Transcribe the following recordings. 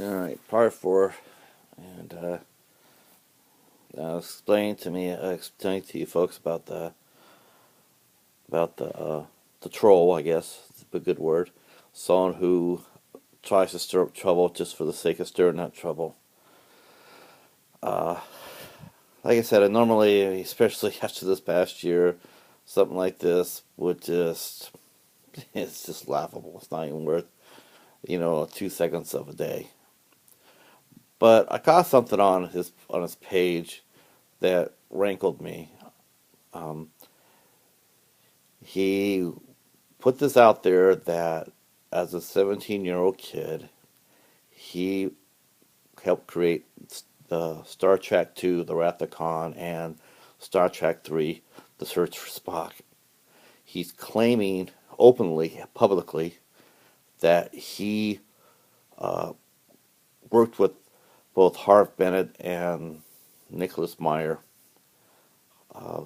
All right, part four, and explain to you folks about the troll. I guess is a good word. Someone who tries to stir up trouble just for the sake of stirring up trouble. Uh, like I said, I normally, especially after this past year, something like this would just it's just laughable. It's not even worth 2 seconds of a day. But I caught something on his page that rankled me. Um, he put this out there that as a 17-year-old kid, he helped create the Star Trek II, The Wrath of Khan, and Star Trek III, The Search for Spock. He's claiming openly, publicly, that he uh, worked with both Harve Bennett and Nicholas Meyer.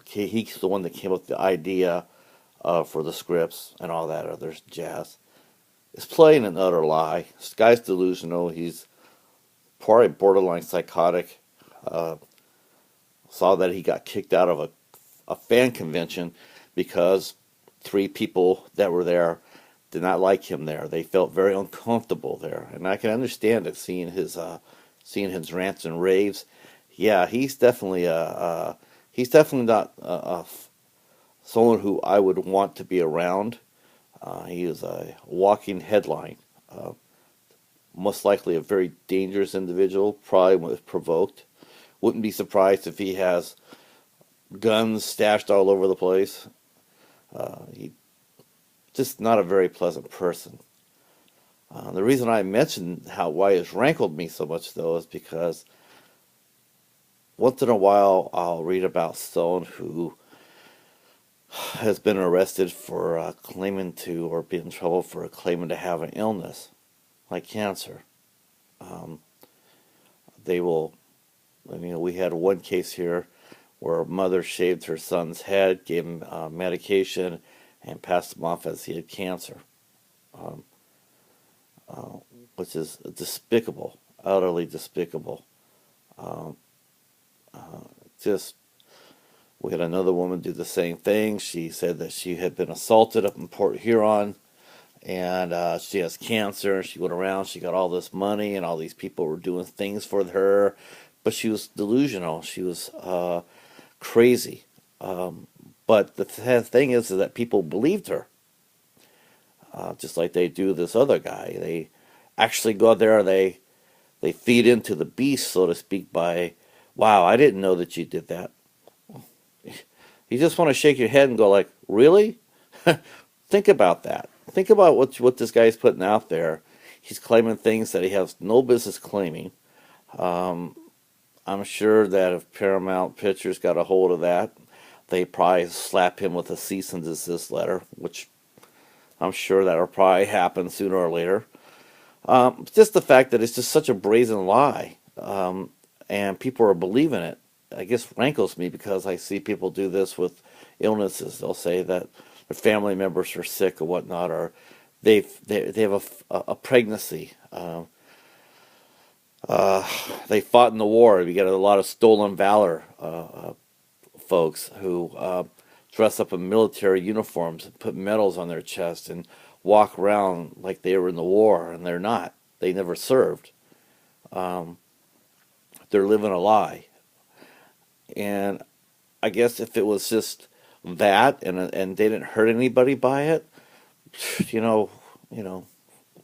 He's the one that came up with the idea for the scripts and all that other jazz. It's plain and utter lie. This guy's delusional. He's probably borderline psychotic. Uh, Saw that he got kicked out of a fan convention because three people that were there did not like him there. They felt very uncomfortable there, and I can understand it. Seeing his rants and raves. Yeah, he's definitely not someone who I would want to be around. He is a walking headline. Uh, Most likely a very dangerous individual, probably was provoked. Wouldn't be surprised if he has guns stashed all over the place. He just not a very pleasant person. The reason I mentioned why it's rankled me so much though is because once in a while I'll read about someone who has been arrested for claiming to or be in trouble for claiming to have an illness like cancer. Um, they will, we had one case here where a mother shaved her son's head, gave him medication, and passed him off as he had cancer, um, uh, which is despicable, utterly despicable. Um, just We had another woman do the same thing. She said that she had been assaulted up in Port Huron, and she has cancer. She went around, she got all this money, and all these people were doing things for her, but she was delusional. She was crazy. Um, but the thing is that people believed her, just like they do this other guy. They actually go out there and they feed into the beast, so to speak, by, wow, I didn't know that you did that. You just want to shake your head and go like, really? Think about that. Think about what this guy's putting out there. He's claiming things that he has no business claiming. Um, I'm sure that if Paramount Pictures got a hold of that, they probably slap him with a cease and desist letter, which I'm sure that'll probably happen sooner or later. Just the fact that it's just such a brazen lie, and people are believing it, I guess rankles me because I see people do this with illnesses. They'll say that their family members are sick or whatnot, or they have a pregnancy. Uh, they fought in the war. We get a lot of stolen valor folks who dress up in military uniforms and put medals on their chest and walk around like they were in the war, and they're not. They never served. Um, they're living a lie. And I guess if it was just that and they didn't hurt anybody by it, you know, you know,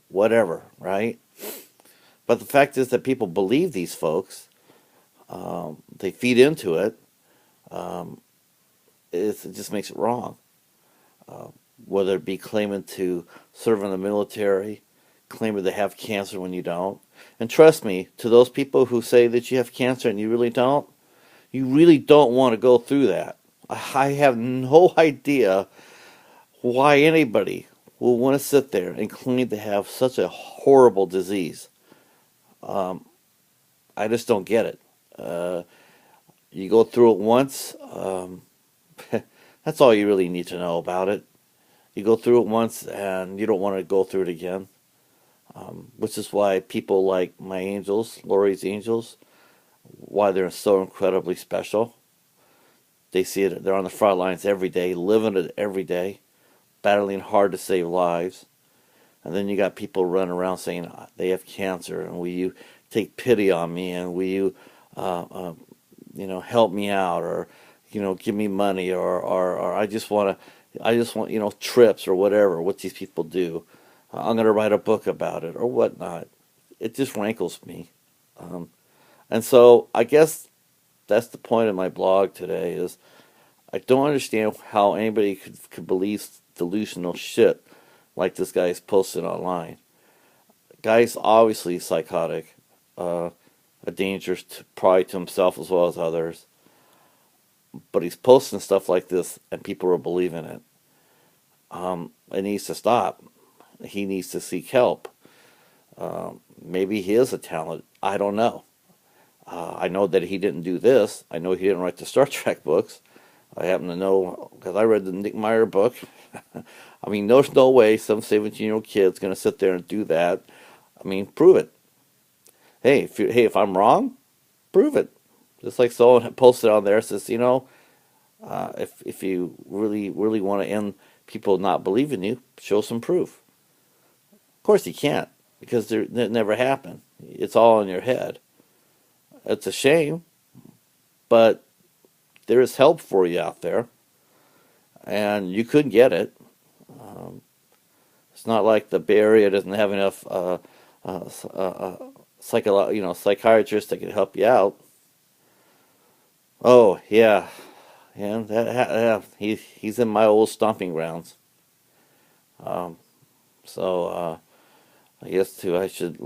whatever, right? But the fact is that people believe these folks. They feed into it. Um, it just makes it wrong. Uh, Whether it be claiming to serve in the military, claiming to have cancer when you don't. And trust me, to those people who say that you have cancer and you really don't want to go through that. I have no idea why anybody will want to sit there and claim to have such a horrible disease. Um, I just don't get it. Uh, you go through it once, that's all you really need to know about it. You go through it once and you don't want to go through it again. which is why people like my angels, Lori's Angels, why they're so incredibly special. They see it, they're on the front lines every day, living it every day, battling hard to save lives. And then you got people running around saying they have cancer, and will you take pity on me, and will you, uh, uh, help me out, or give me money, or I just want trips or whatever. What these people do, I'm gonna write a book about it or whatnot. It just rankles me, um, and so I guess that's the point of my blog today. Is I don't understand how anybody could believe delusional shit like this guy's posted online. Guy's obviously psychotic, uh, a danger to, probably to himself as well as others. But he's posting stuff like this, and people are believing it. It needs to stop. He needs to seek help. Maybe he is a talent. I don't know. I know that he didn't do this. I know he didn't write the Star Trek books. I happen to know because I read the Nick Meyer book. I mean, there's no way some 17-year-old kid's going to sit there and do that. I mean, prove it. Hey, if I'm wrong, prove it. Just like someone posted on there says, if you really want to end people not believing you, show some proof. Of course you can't because it never happened. It's all in your head. It's a shame, but there is help for you out there, and you could get it. Um, it's not like the Bay Area doesn't have enough psychiatrists that can help you out. Oh yeah, yeah, he's in my old stomping grounds. Um, so I guess too I should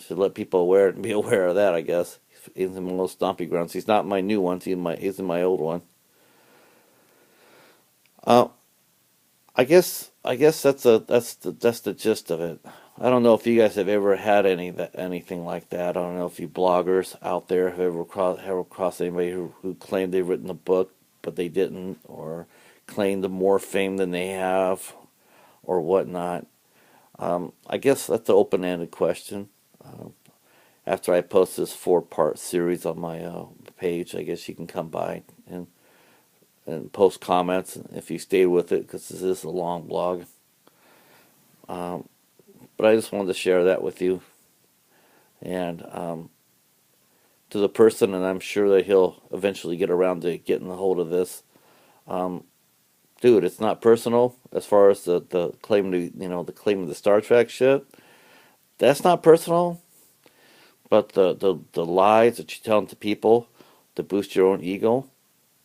let people be aware of that. I guess he's in my old stomping grounds. He's not my new ones. He's in my old one. Uh, I guess that's the gist of it. I don't know if you guys have ever had anything like that. I don't know if you bloggers out there have ever crossed anybody who claimed they've written a book but they didn't, or claimed more fame than they have, or whatnot. I guess that's an open-ended question. Um, After I post this four-part series on my page, I guess you can come by and post comments if you stayed with it because this is a long blog. Um, but I just wanted to share that with you. And to the person, and I'm sure that he'll eventually get around to getting a hold of this. Um, Dude, it's not personal as far as the claim to the claim of the Star Trek shit. That's not personal, but the lies that you're telling to people to boost your own ego,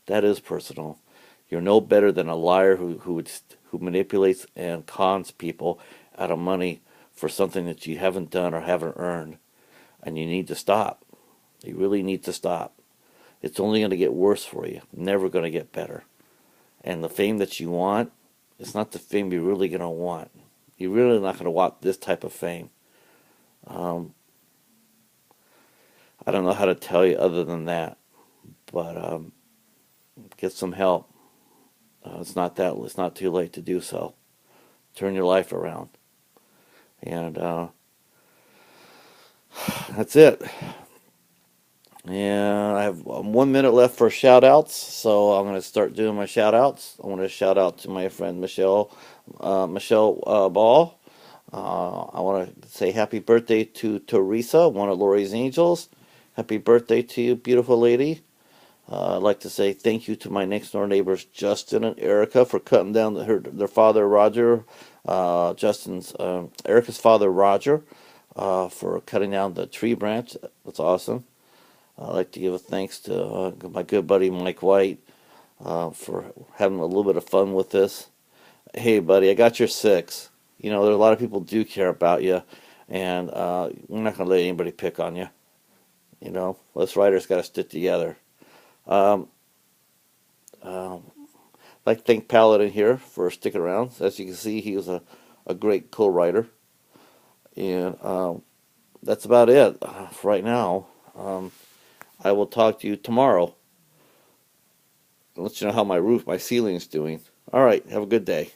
that is personal. You're no better than a liar who manipulates and cons people out of money for something that you haven't done or haven't earned, and you need to stop. You really need to stop. It's only going to get worse for you. Never going to get better. And the fame that you want, it's not the fame you're really going to want. You're really not going to want this type of fame. Um, I don't know how to tell you other than that, but get some help. It's not too late to do so. Turn your life around, and that's it. And I have 1 minute left for shout outs, so I'm going to start doing my shout outs. I want to shout out to my friend Michelle Ball. I want to say happy birthday to Teresa, one of Lori's Angels. Happy birthday to you, beautiful lady. I'd like to say thank you to my next door neighbors, Justin and Erica, for cutting down their father, Roger. Erica's father, Roger, for cutting down the tree branch. That's awesome. I'd like to give a thanks to my good buddy Mike White for having a little bit of fun with this. Hey, buddy, I got your six. There are a lot of people do care about you, and we're not going to let anybody pick on you. Us writers got to stick together. Um, I'd like to thank Paladin here for sticking around. As you can see, he was a great co-writer. And that's about it for right now. I will talk to you tomorrow. I'll let you know how my ceiling is doing. All right, have a good day.